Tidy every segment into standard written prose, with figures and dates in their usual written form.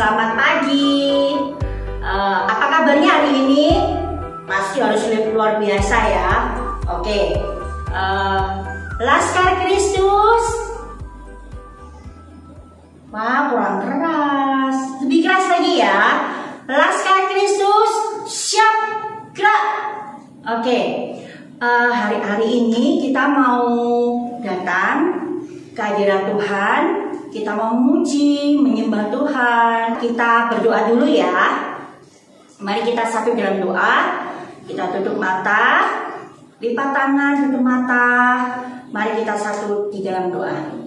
selamat pagi. Apa kabarnya hari ini? Pasti harus luar biasa ya. Oke. Laskar Kristus. Wah, kurang keras. Lebih keras lagi ya. Laskar Kristus, siap gerak. Oke. Hari ini kita mau datang ke hadirat Tuhan. Kita mau memuji, menyembah Tuhan. Kita berdoa dulu ya. Mari kita satu dalam doa. Kita tutup mata, lipat tangan, tutup mata. Mari kita satu di dalam doa.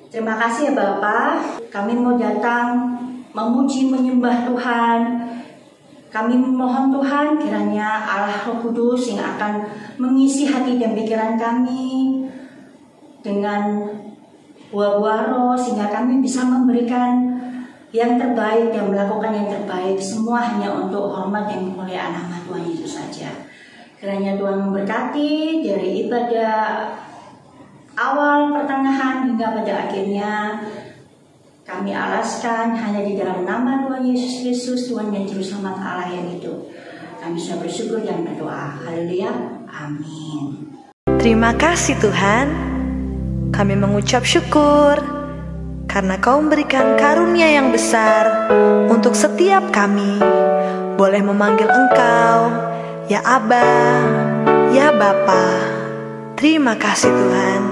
Terima kasih ya Bapak. Kami mau datang memuji, menyembah Tuhan. Kami memohon Tuhan kiranya Allah Roh Kudus yang akan mengisi hati dan pikiran kami dengan buah-buah roh, sehingga kami bisa memberikan yang terbaik dan melakukan yang terbaik, semua hanya untuk hormat dan kemuliaan nama Tuhan Yesus saja. Kiranya Tuhan memberkati dari ibadah awal, pertengahan hingga pada akhirnya. Kami alaskan hanya di dalam nama Tuhan Yesus Kristus, Tuhan dan Juru Selamat Allah yang hidup. Kami sudah bersyukur dan berdoa. Haleluya. Amin. Terima kasih Tuhan. Kami mengucap syukur karena Kau memberikan karunia yang besar untuk setiap kami. Boleh memanggil Engkau, ya Aba, ya Bapa. Terima kasih Tuhan.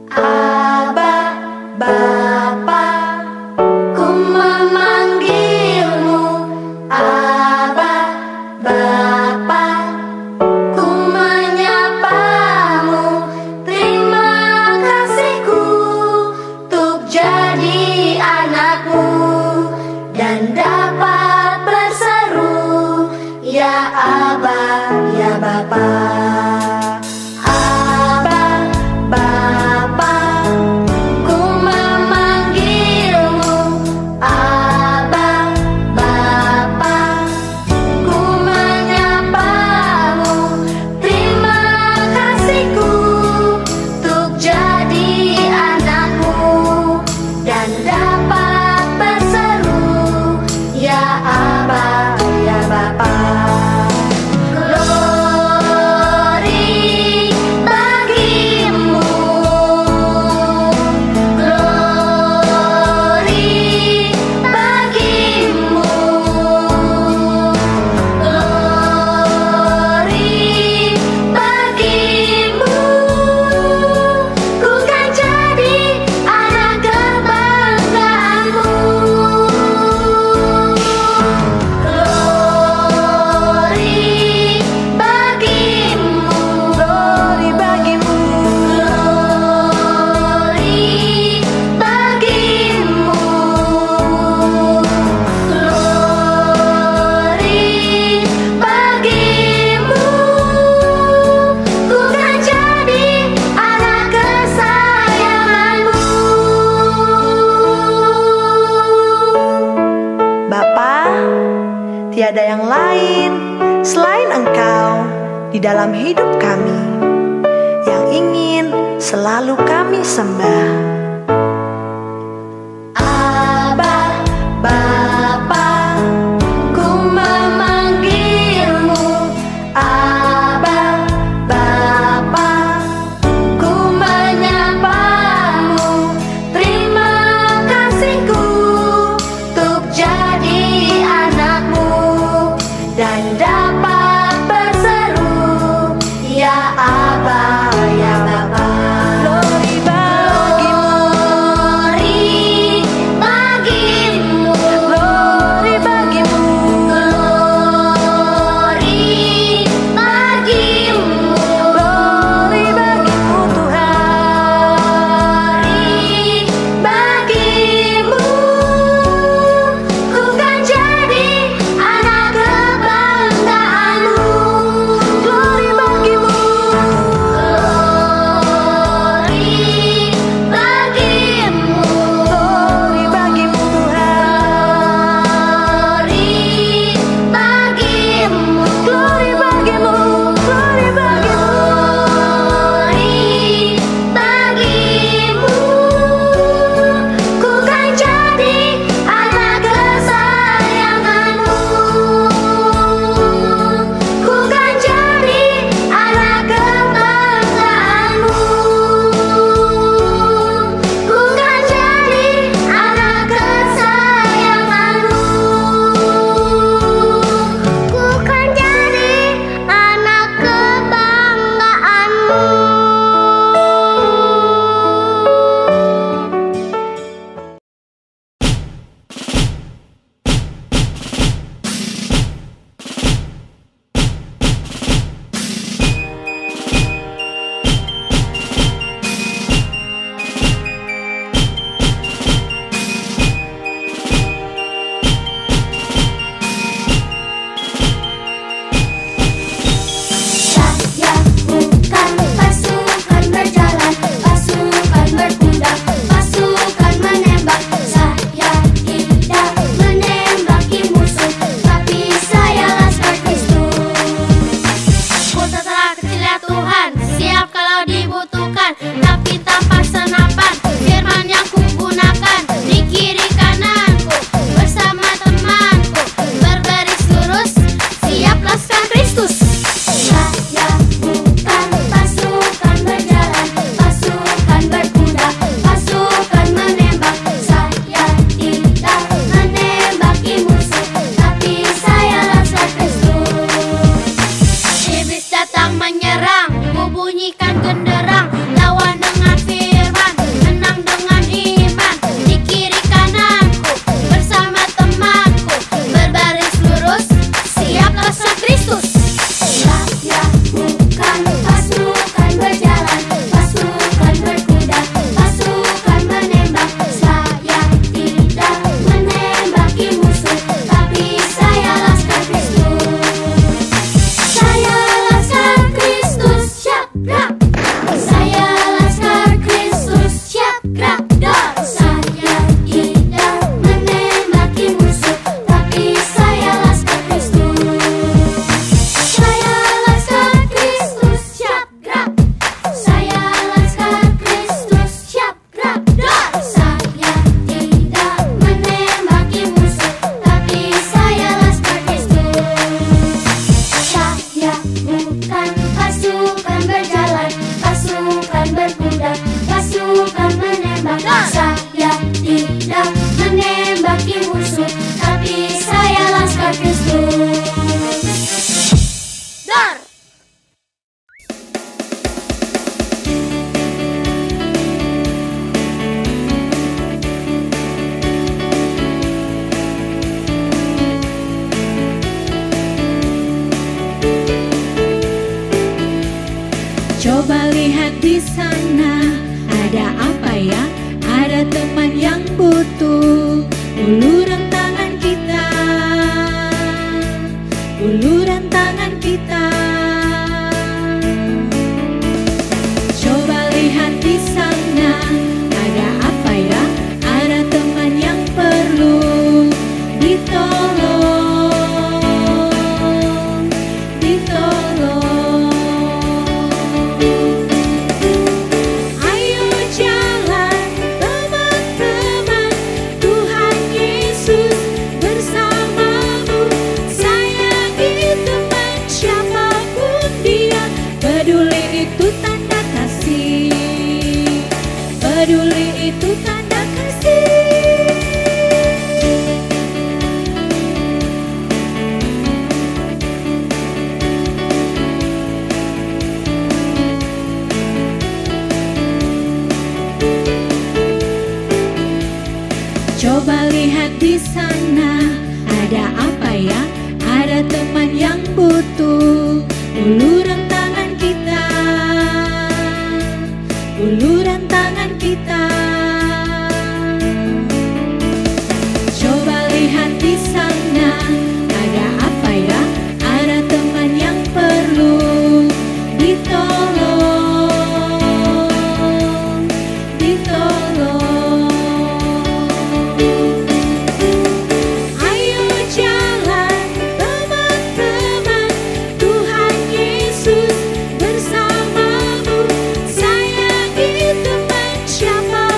Aba, Bapa, ku memanggilmu. Aba, Bapa, ku menyapamu. Terima kasihku untuk jadi anakmu dan dapat berseru, ya Aba, ya Bapa. Tiada yang lain selain Engkau di dalam hidup kami, yang ingin selalu kami sembah. Aba, Bapa, ku memanggilmu. Aba, Bapa, ku menyapamu. Terima kasihku untuk jadi anakmu dan dapat berseru, ya Aba, ya Bapa. Glory bagimu. Coba lihat di sana, ada apa ya? Ada teman yang butuh uluran tangan kita, uluran tangan kita. Coba lihat di sana, ada apa ya? Ada teman yang perlu ditolong, ditolong. Ayo jalan teman-teman, Tuhan Yesus bersamamu. Sayangi teman siapapun dia, peduli itu tanda kasih, peduli itu tanda kasih. Coba lihat di sana, ada apa ya? Ada teman yang butuh uluran tangan kita, uluran tangan kita. Coba lihat di sana, ada apa ya? Ada teman yang perlu ditolong, ditolong. Ayo jalan teman-teman, Tuhan Yesus bersamamu. Sayangi teman siapa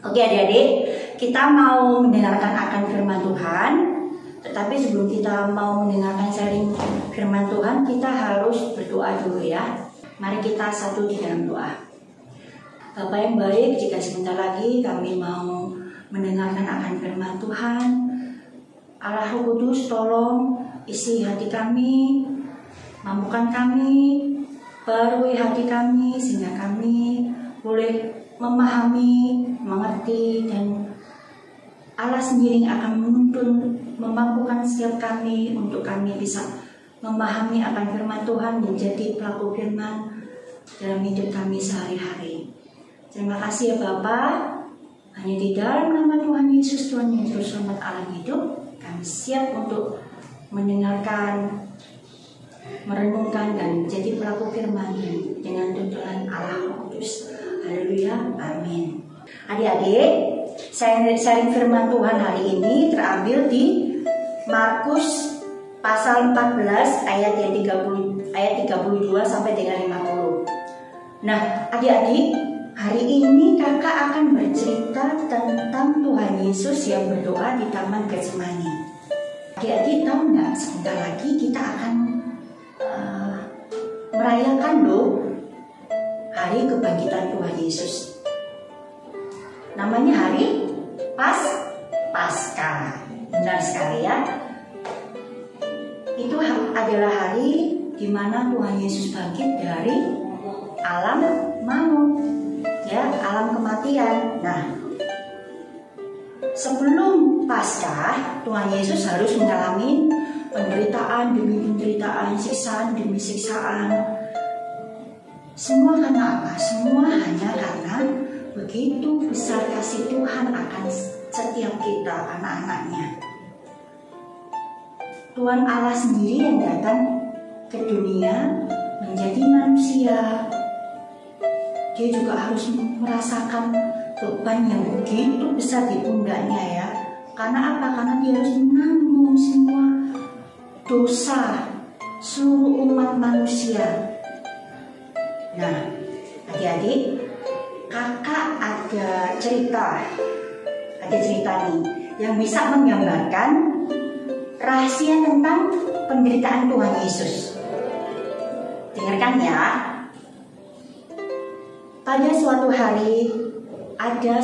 Oke adik-adik, kita mau mendengarkan akan firman Tuhan. Tetapi sebelum kita mau mendengarkan sharing firman Tuhan, kita harus berdoa dulu ya. Mari kita satu di dalam doa. Bapa yang baik, jika sebentar lagi kami mau mendengarkan akan firman Tuhan, Allah Roh Kudus tolong isi hati kami, mampukan kami, barui hati kami sehingga kami boleh memahami, mengerti, dan Allah sendiri akan menuntun, memampukan setiap kami untuk kami bisa memahami akan firman Tuhan, menjadi pelaku firman dalam hidup kami sehari-hari. Terima kasih ya Bapak. Hanya di dalam nama Tuhan Yesus, Tuhan yang Juru Selamat alam hidup, kami siap untuk mendengarkan, merenungkan, dan menjadi pelaku firman dengan tuntunan Allah Roh Kudus. Haleluya, amin. Adik-adik, sharing firman Tuhan hari ini terambil di Markus pasal 14 ayat 32 sampai dengan 50. Nah, adik-adik, hari ini kakak akan bercerita tentang Tuhan Yesus yang berdoa di Taman Getsemani. Adik-adik tahu nggak, sebentar lagi kita akan merayakan loh hari kebangkitan Tuhan Yesus. Namanya hari Paskah. Benar sekali ya. Itu adalah hari di mana Tuhan Yesus bangkit dari alam maut, ya, alam kematian. Nah, sebelum Paskah, Tuhan Yesus harus mengalami penderitaan demi penderitaan, siksaan demi siksaan. Semua karena apa? Semua hanya karena begitu besar kasih Tuhan akan setiap kita, anak-anaknya. Tuhan Allah sendiri yang datang ke dunia menjadi manusia. Dia juga harus merasakan beban yang begitu besar di pundaknya ya. Karena apa? Karena dia harus menanggung semua dosa seluruh umat manusia. Nah, adik-adik, kakak ada cerita nih yang bisa menggambarkan rahasia tentang penderitaan Tuhan Yesus. Dengarkan ya. Pada suatu hari ada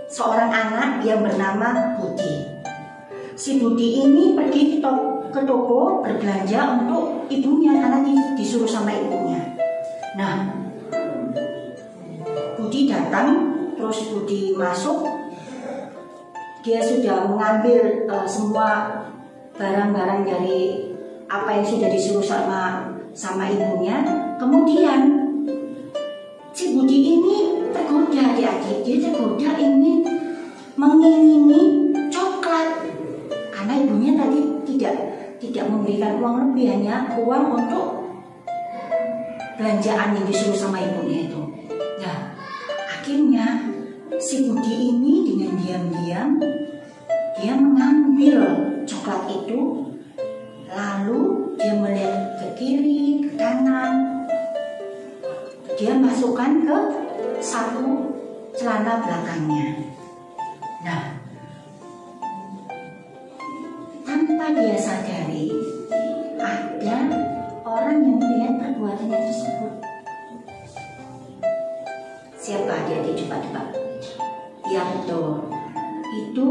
seorang anak yang bernama Budi. Si Budi ini pergi ke toko berbelanja untuk ibunya karena disuruh sama ibunya. Nah, Budi datang, terus Budi masuk. Dia sudah mengambil semua barang-barang dari apa yang sudah disuruh sama ibunya. Kemudian si Budi ini tergoda, adik-adik. Dia tergoda ingin mengingini coklat karena ibunya tadi tidak memberikan uang lebih, hanya uang untuk belanjaan yang disuruh sama ibunya itu. Nah, akhirnya si Budi ini dengan diam-diam dia mengambil coklat itu, lalu dia melihat ke kiri, ke kanan, dia masukkan ke saku celana belakangnya. Nah, tanpa dia sadari ada orang yang melihat perbuatannya tersebut. Siapa dia? Coba. Ya betul, itu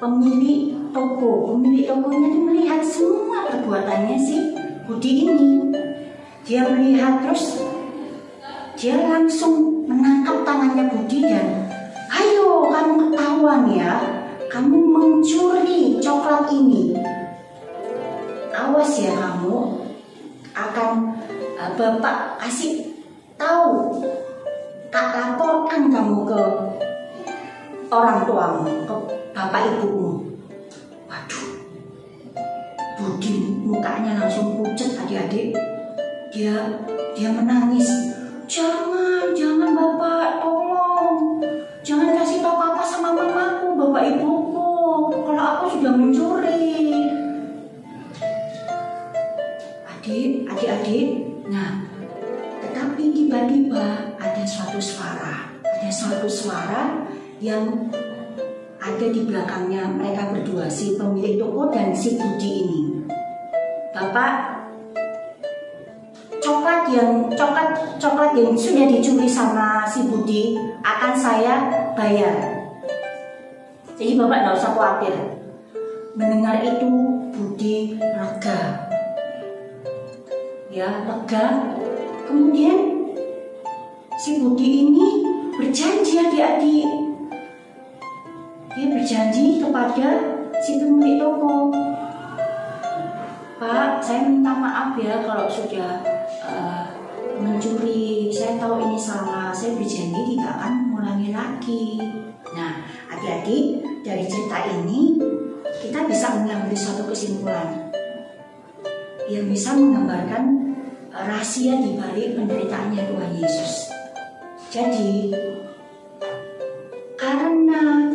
pemilik toko. Pemilik tokonya itu melihat semua perbuatannya si Budi ini. Dia melihat, terus dia langsung menangkap tangannya Budi dan, ayo kamu ketahuan ya, kamu mencuri coklat ini. Awas ya kamu, akan Bapak kasih tahu, tak laporkan kamu ke orang tuamu, ke bapak ibumu. Waduh, Budi mukanya langsung pucat adik-adik. Dia menangis. Jangan Bapak, tolong. Jangan kasih tahu Papa sama mamaku, Bapak ibuku, kalau aku sudah mencuri. Adik-adik, nah, tetapi tiba-tiba ada suatu suara, ada ada suatu suara yang ada di belakangnya mereka berdua, si pemilik toko dan si Budi ini. Bapak, coklat yang sudah dicuri sama si Budi akan saya bayar. Jadi Bapak tidak usah khawatir. Mendengar itu Budi lega. Ya, lega. Kemudian si Budi ini berjanji, adik-adik. Dia berjanji kepada si pemilik toko. Pak, saya minta maaf ya kalau sudah mencuri. Saya tahu ini salah. Saya berjanji tidak akan mengulangi lagi. Nah, adik-adik, dari cerita ini kita bisa mengambil suatu kesimpulan yang bisa menggambarkan rahasia di balik penderitaannya Tuhan Yesus. Jadi, karena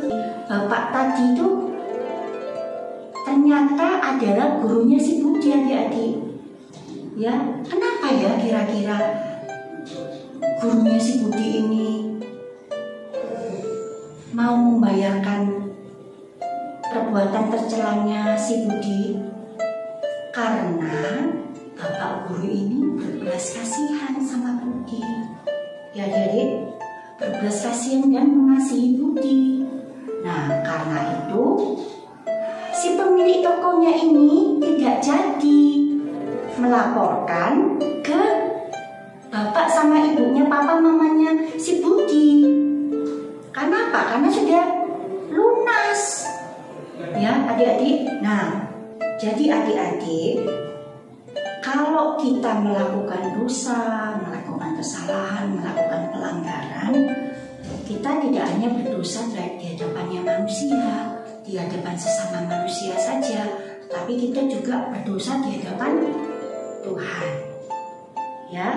Bapak tadi itu ternyata adalah gurunya si Budi, adik-adik. Ya, kenapa ya kira-kira gurunya si Budi ini mau membayarkan perbuatan tercelanya si Budi? Karena Bapak guru ini berbelas kasihan sama Budi. Ya, jadi berbelas kasihan dan mengasihi Budi. Nah, karena itu si pemilik tokonya ini tidak jadi melaporkan ke bapak sama ibunya, papa mamanya si Budi. Karena apa? Karena sudah lunas. Ya, adik-adik. Nah, jadi adik-adik, kalau kita melakukan dosa, melakukan kesalahan, melakukan pelanggaran, kita tidak hanya berdosa di hadapannya manusia, di hadapan sesama manusia saja, tapi kita juga berdosa di hadapan Tuhan. Ya,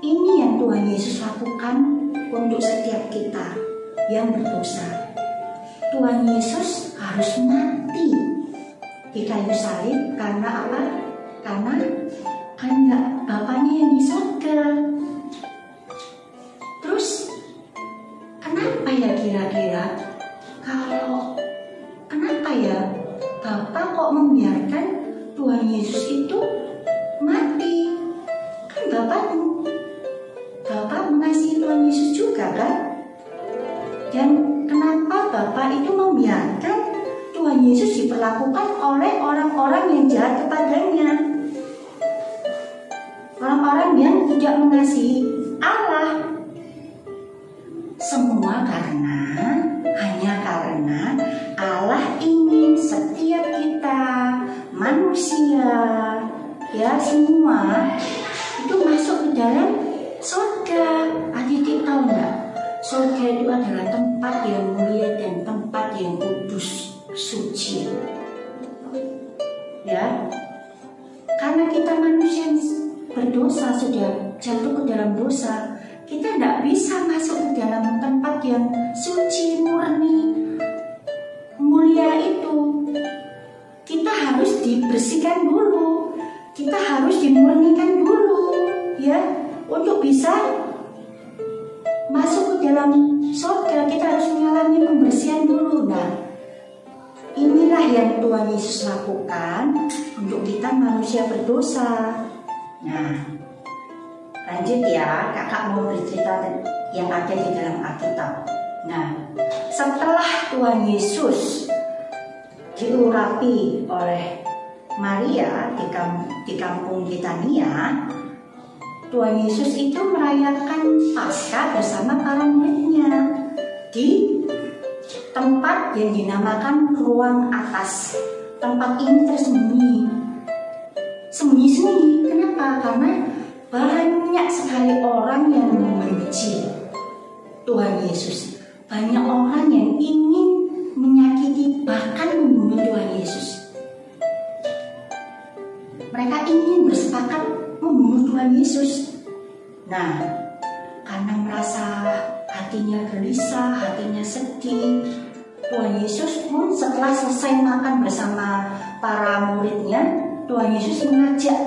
ini yang Tuhan Yesus lakukan untuk setiap kita yang berdosa. Tuhan Yesus harus mati di kayu salib karena apa? Karena Bapaknya yang di surga. Terus kenapa ya kira-kira? Kenapa ya Bapak kok membiarkan Tuhan Yesus itu mati? Kan Bapak mengasihi Tuhan Yesus juga kan? Dan kenapa Bapak itu membiarkan Tuhan Yesus diperlakukan oleh orang-orang yang jahat kepadanya? Orang-orang yang tidak mengasihi Allah. Semua hanya karena Allah ingin setiap kita manusia, ya semua itu masuk ke dalam surga. Adik-adik tahu nggak? Surga itu adalah tempat yang mulia dan tempat yang kudus, suci. Ya, karena kita manusia berdosa, sudah jatuh ke dalam dosa, kita tidak bisa masuk ke dalam tempat yang suci, murni, mulia itu. Kita harus dibersihkan dulu, kita harus dimurnikan dulu, ya, untuk bisa masuk ke dalam surga. Kita harus mengalami pembersihan dulu. Nah, inilah yang Tuhan Yesus lakukan untuk kita manusia berdosa. Nah, lanjut ya, kakak mau bercerita yang ada di dalam Alkitab. Nah, setelah Tuhan Yesus diurapi oleh Maria di kampung Betania, Tuhan Yesus itu merayakan Paskah bersama para muridnya di tempat yang dinamakan ruang atas. Tempat ini tersembunyi. Sembunyi-sembunyi. Kenapa? Karena banyak sekali orang yang membenci Tuhan Yesus. Banyak orang yang ingin menyakiti, bahkan membunuh Tuhan Yesus. Mereka ingin bersepakat membunuh Tuhan Yesus. Nah, karena merasa hatinya gelisah, hatinya sedih, Tuhan Yesus pun setelah selesai makan bersama para muridnya, Tuhan Yesus mengajak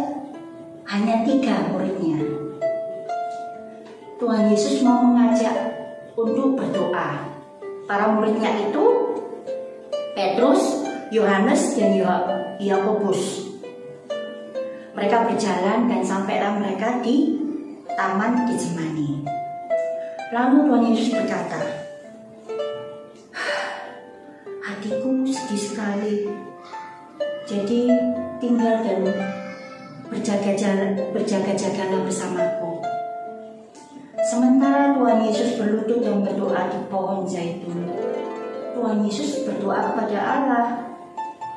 hanya 3 muridnya. Tuhan Yesus mau mengajak untuk berdoa. Para muridnya itu Petrus, Yohanes, dan Yakobus. Mereka berjalan dan sampailah mereka di Taman Getsemani. Lalu Tuhan Yesus berkata, hatiku sedih sekali. Jadi tinggal dan berjaga-jagalah bersamaku. Sementara Tuhan Yesus berlutut dan berdoa di pohon zaitun, Tuhan Yesus berdoa kepada Allah.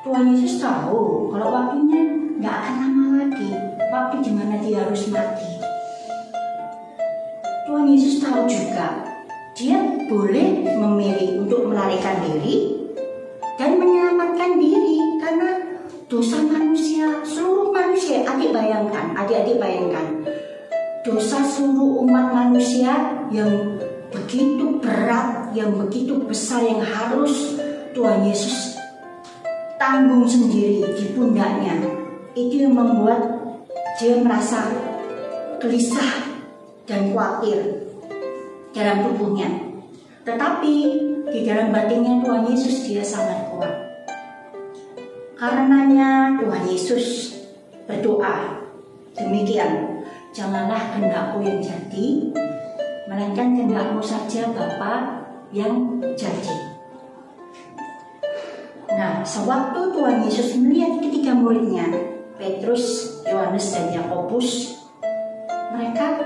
Tuhan Yesus tahu kalau waktunya nggak akan lama lagi, waktu di mana dia harus mati. Tuhan Yesus tahu juga dia boleh memilih untuk melarikan diri dan menyelamatkan diri karena dosa manusia, seluruh manusia. Adik-adik bayangkan dosa seluruh umat manusia yang begitu berat, yang begitu besar, yang harus Tuhan Yesus tanggung sendiri di pundaknya. Itu yang membuat dia merasa gelisah dan khawatir dalam tubuhnya. Tetapi di dalam batinnya Tuhan Yesus dia sangat kuat. Karenanya Tuhan Yesus berdoa demikian, janganlah kehendakku yang jadi, melainkan kehendakmu saja Bapa yang jadi. Nah, sewaktu Tuhan Yesus melihat ketiga muridnya, Petrus, Yohanes, dan Yakobus, mereka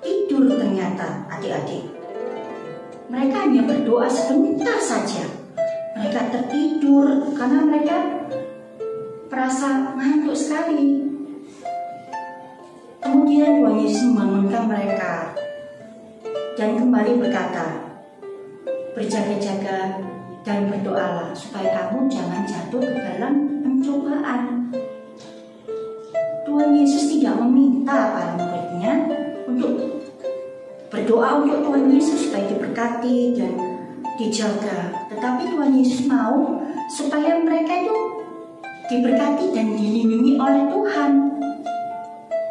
tidur ternyata, adik-adik. Mereka hanya berdoa sebentar saja. Mereka tertidur karena mereka merasa ngantuk sekali. Kemudian Tuhan Yesus membangunkan mereka dan kembali berkata, berjaga-jaga dan berdoalah supaya kamu jangan jatuh ke dalam pencobaan. Tuhan Yesus tidak meminta para muridnya untuk berdoa untuk Tuhan Yesus supaya diberkati dan dijaga, tetapi Tuhan Yesus mau supaya mereka itu diberkati dan dilindungi oleh Tuhan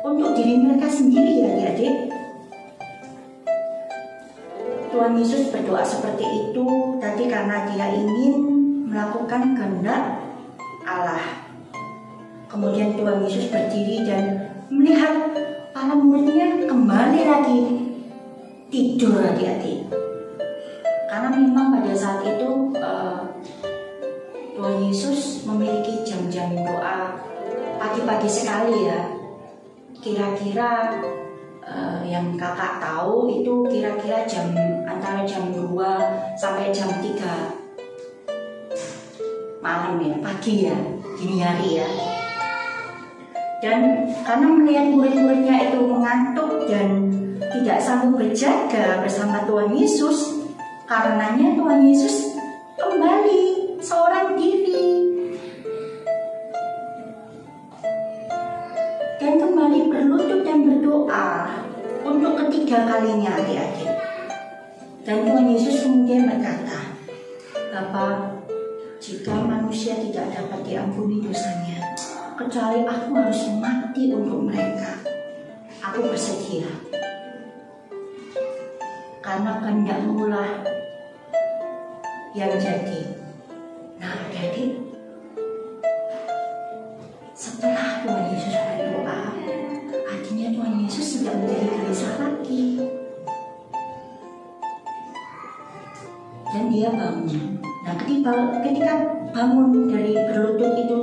untuk diri mereka sendiri, ya adik-adik. Tuhan Yesus berdoa seperti itu tadi karena dia ingin melakukan kehendak Allah. Kemudian Tuhan Yesus berdiri dan melihat para muridnya kembali lagi tidur, adik-adik. Karena memang pada saat itu Tuhan Yesus memiliki jam-jam doa pagi-pagi sekali ya. Kira-kira yang kakak tahu itu kira-kira antara jam 2 sampai jam 3 malam ya, pagi ya, dini hari ya. Dan karena melihat murid-muridnya itu mengantuk dan tidak sanggup berjaga bersama Tuhan Yesus, karenanya Tuhan Yesus kembali seorang diri dan kembali berlutut dan berdoa untuk ketiga kalinya, adik-adik. Dan Tuhan Yesus kemudian berkata, Bapa, jika manusia tidak dapat diampuni dosanya, kecuali aku harus mati untuk mereka, aku bersedia. Karena kehendak-Mu lah yang jadi. Nah, adik-adik, setelah Tuhan Yesus berdoa, artinya Tuhan Yesus tidak menjadi gelisah lagi. Dan dia bangun. Nah, ketika bangun dari berlutut itu,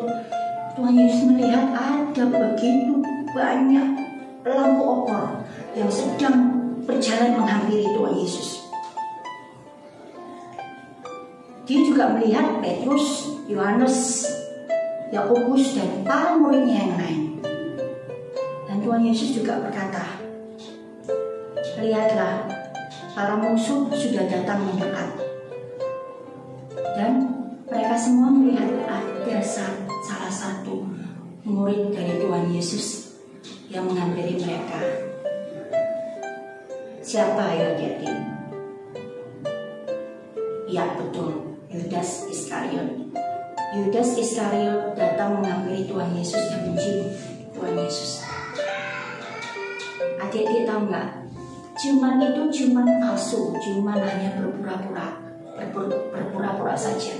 Tuhan Yesus melihat ada begitu banyak lampu obor yang sedang berjalan menghampiri Tuhan Yesus. Dia juga melihat Petrus, Yohanes, Yakobus, dan para muridnya yang lain. Dan Tuhan Yesus juga berkata, lihatlah, para musuh sudah datang mendekat. Dan mereka semua melihat ada salah satu murid dari Tuhan Yesus yang menghampiri mereka. Siapa ya, adik-adik? Ya, betul, Yudas Iskariot. Yudas Iskariot datang menghampiri Tuhan Yesus dan membenci Tuhan Yesus. Adik-adik tahu nggak? ciuman itu ciuman palsu, ciuman hanya berpura-pura saja.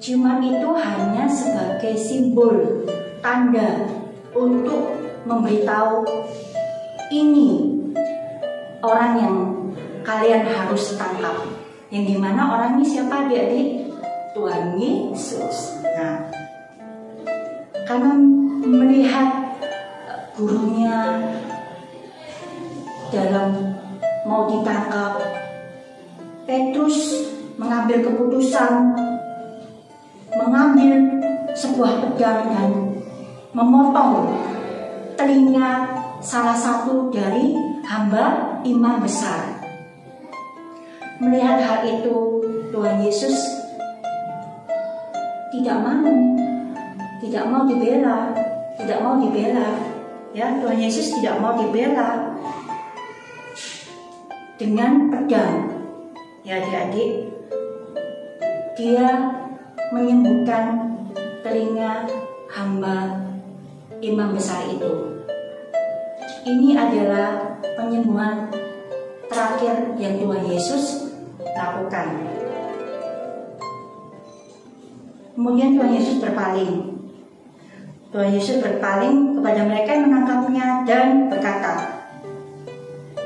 Ciuman itu hanya sebagai simbol, tanda untuk memberitahu ini orang yang kalian harus tangkap. Yang dimana orang ini siapa adik-adik? Tuhan Yesus. Nah, karena melihat gurunya dalam mau ditangkap, Petrus mengambil keputusan, mengambil sebuah pedang dan memotong telinga salah satu dari hamba imam besar. Melihat hal itu, Tuhan Yesus tidak mau dibela. Ya, Tuhan Yesus tidak mau dibela dengan pedang. Ya adik-adik, dia menyembuhkan telinga hamba imam besar itu. Ini adalah penyembuhan terakhir yang Tuhan Yesus lakukan. Kemudian Tuhan Yesus berpaling. Tuhan Yesus berpaling kepada mereka yang menangkapnya dan berkata,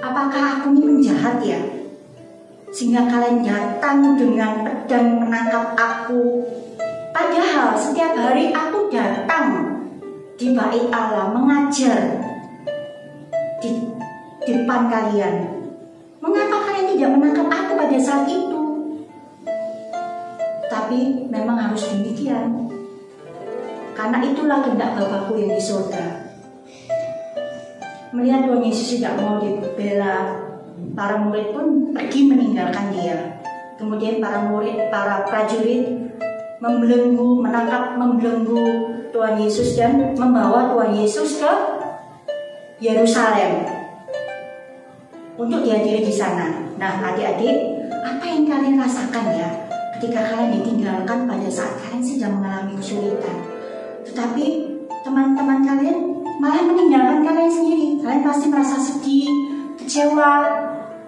apakah aku ini penjahat ya? Sehingga kalian datang dengan pedang menangkap aku. Padahal setiap hari aku datang di bait Allah mengajar di depan kalian. Mengapa kalian tidak menangkap aku pada saat itu? Tapi memang harus demikian. Karena itulah kehendak Bapakku yang di surga. Melihat Tuhan Yesus tidak mau dibela, para murid pun pergi meninggalkan dia. Kemudian para prajurit membelenggu Tuhan Yesus dan membawa Tuhan Yesus ke Yerusalem untuk dihadiri di sana. Nah, adik-adik, apa yang kalian rasakan ya ketika kalian ditinggalkan pada saat kalian sedang mengalami kesulitan? Tetapi teman-teman kalian malah meninggalkan kalian sendiri. Kalian pasti merasa sedih, kecewa,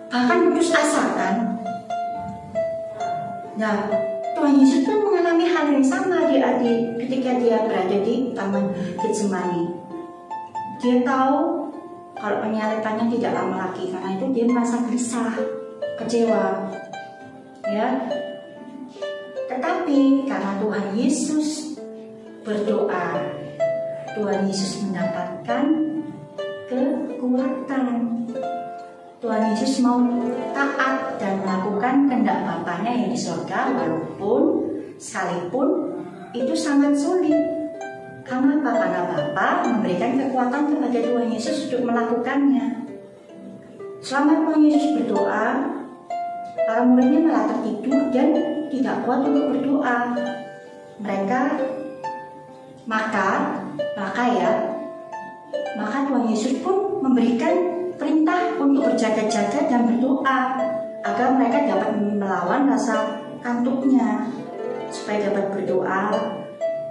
bahkan putus asa kan? Nah, Tuhan Yesus pun mengalami hal yang sama adik-adik ketika dia berada di Taman Getsemani. Dia tahu kalau penyalibannya tidak lama lagi, karena itu dia merasa gelisah, kecewa, ya. Tetapi karena Tuhan Yesus berdoa, Tuhan Yesus mendapatkan kekuatan. Tuhan Yesus mau taat dan melakukan kehendak Bapaknya yang di surga, walaupun sekalipun itu sangat sulit. Karena apa? Karena Bapa memberikan kekuatan kepada Tuhan Yesus untuk melakukannya. Selama Tuhan Yesus berdoa, para muridnya malah tertidur dan tidak kuat untuk berdoa. Maka Tuhan Yesus pun memberikan perintah untuk berjaga-jaga dan berdoa agar mereka dapat melawan rasa kantuknya, supaya dapat berdoa.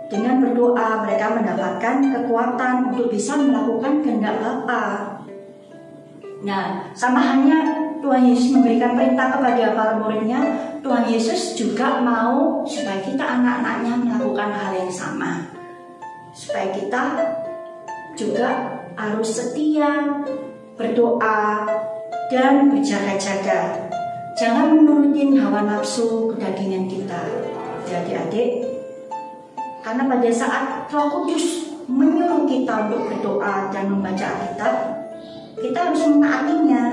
Dengan berdoa mereka mendapatkan kekuatan untuk bisa melakukan kehendak Bapa. Nah, sama halnya Tuhan Yesus memberikan perintah kepada para muridnya, Tuhan Yesus juga mau supaya kita anak-anaknya melakukan hal yang sama. Supaya kita juga harus setia, berdoa, dan berjaga-jaga. Jangan menurutin hawa nafsu kedagingan kita, adik-adik. Karena pada saat Roh Kudus menyuruh kita untuk berdoa dan membaca Alkitab, kita harus menaatinya.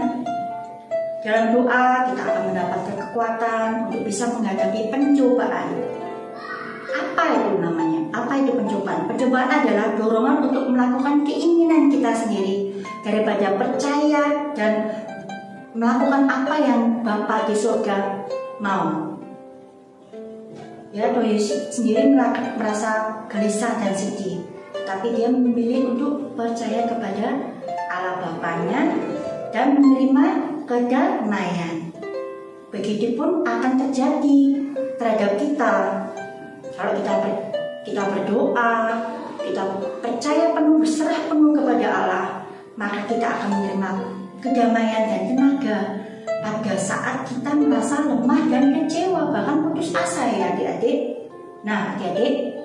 Dalam doa kita akan mendapatkan kekuatan untuk bisa menghadapi pencobaan. Apa itu namanya? Apa itu pencobaan? Pencobaan adalah dorongan untuk melakukan keinginan kita sendiri daripada percaya dan melakukan apa yang Bapa di surga mau. Ya, Tuhan Yesus sendiri merasa gelisah dan sedih, tapi dia memilih untuk percaya kepada Allah Bapanya dan menerima kedamaian. Begitupun akan terjadi terhadap kita. Kalau kita berdoa, kita percaya penuh, berserah penuh kepada Allah, maka kita akan menerima kedamaian dan tenaga pada saat kita merasa lemah dan kecewa, bahkan putus asa ya adik-adik. Nah adik-adik,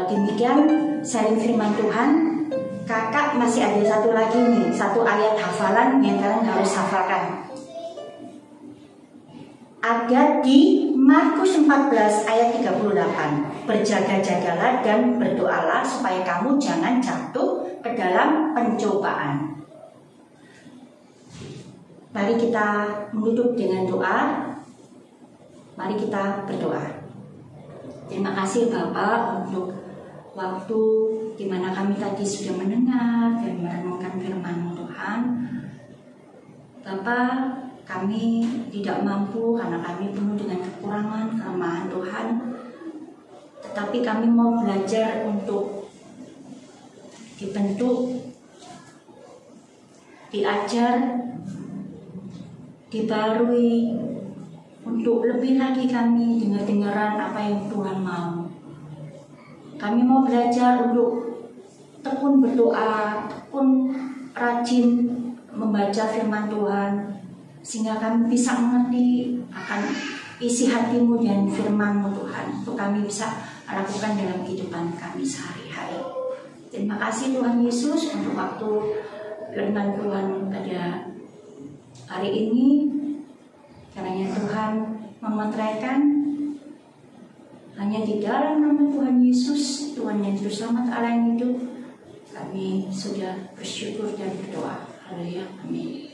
demikian sharing firman Tuhan. Kakak masih ada satu lagi nih, satu ayat hafalan yang kalian harus hafalkan. Ada di Markus 14 ayat 38. Berjaga-jagalah dan berdoalah supaya kamu jangan jatuh ke dalam pencobaan. Mari kita menutup dengan doa. Mari kita berdoa. Terima kasih Bapak untuk waktu di mana kami tadi sudah mendengar dan merenungkan firman Tuhan. Bapak, kami tidak mampu karena kami penuh dengan kekurangan, kelemahan Tuhan. Tetapi kami mau belajar untuk dibentuk, diajar, dibarui, untuk lebih lagi kami dengar-dengaran apa yang Tuhan mau. Kami mau belajar untuk tekun berdoa, tekun rajin membaca firman Tuhan, sehingga kami bisa mengerti akan isi hatimu dan firman-Mu Tuhan, untuk kami bisa lakukan dalam kehidupan kami sehari-hari. Terima kasih Tuhan Yesus untuk waktu firman Tuhan pada hari ini. Karena Tuhan memeteraikan hanya di dalam nama Tuhan Yesus, Tuhan yang Juru Selamat Allah yang hidup, kami sudah bersyukur dan berdoa. Haleluya, amin.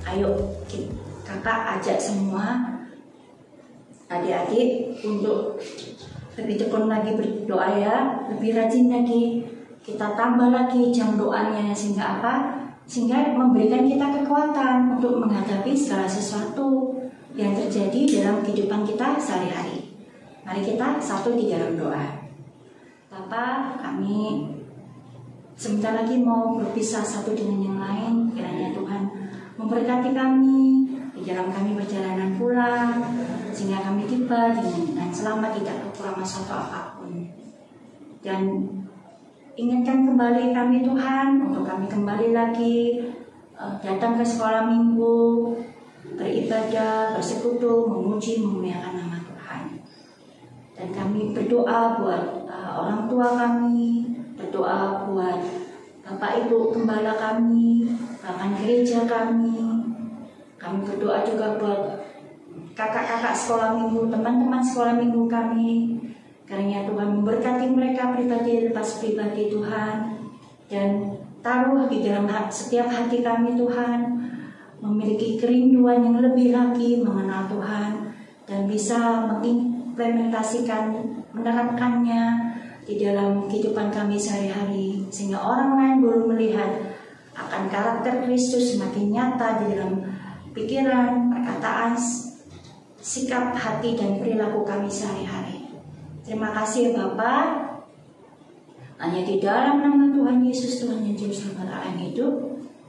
Ayo kakak ajak semua adik-adik untuk lebih tekun lagi berdoa ya, lebih rajin lagi. Kita tambah lagi jam doanya sehingga apa? Sehingga memberikan kita kekuatan untuk menghadapi segala sesuatu yang terjadi dalam kehidupan kita sehari-hari. Mari kita satu di dalam doa. Bapa, kami sebentar lagi mau berpisah satu dengan yang lain. Kiranya Tuhan memberkati kami di dalam kami perjalanan pulang, sehingga kami tiba dengan selamat, tidak kekurangan satu apapun. Dan ingatkan kembali kami Tuhan untuk kami kembali lagi datang ke sekolah minggu, beribadah, bersekutu, memuji, memuliakan nama Tuhan. Dan kami berdoa buat orang tua kami, berdoa buat Bapak Ibu Gembala kami, bahkan gereja kami. Kami berdoa juga buat kakak-kakak sekolah minggu, teman-teman sekolah minggu kami. Karena Tuhan memberkati mereka pribadi lepas pribadi Tuhan. Dan taruh di dalam setiap hati kami Tuhan, memiliki kerinduan yang lebih lagi mengenal Tuhan, dan bisa mengimplementasikan, menerapkannya di dalam kehidupan kami sehari-hari, sehingga orang lain baru melihat akan karakter Kristus semakin nyata di dalam pikiran, perkataan, sikap hati dan perilaku kami sehari-hari. Terima kasih Bapak. Hanya di dalam nama Tuhan Yesus, Tuhan yang Juru Selamat Allah yang hidup,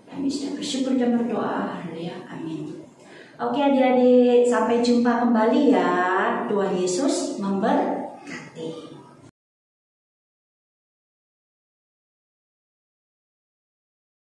kami sudah bersyukur dan berdoa. Haleluya, amin. Oke adik-adik, sampai jumpa kembali ya. Tuhan Yesus memberkati.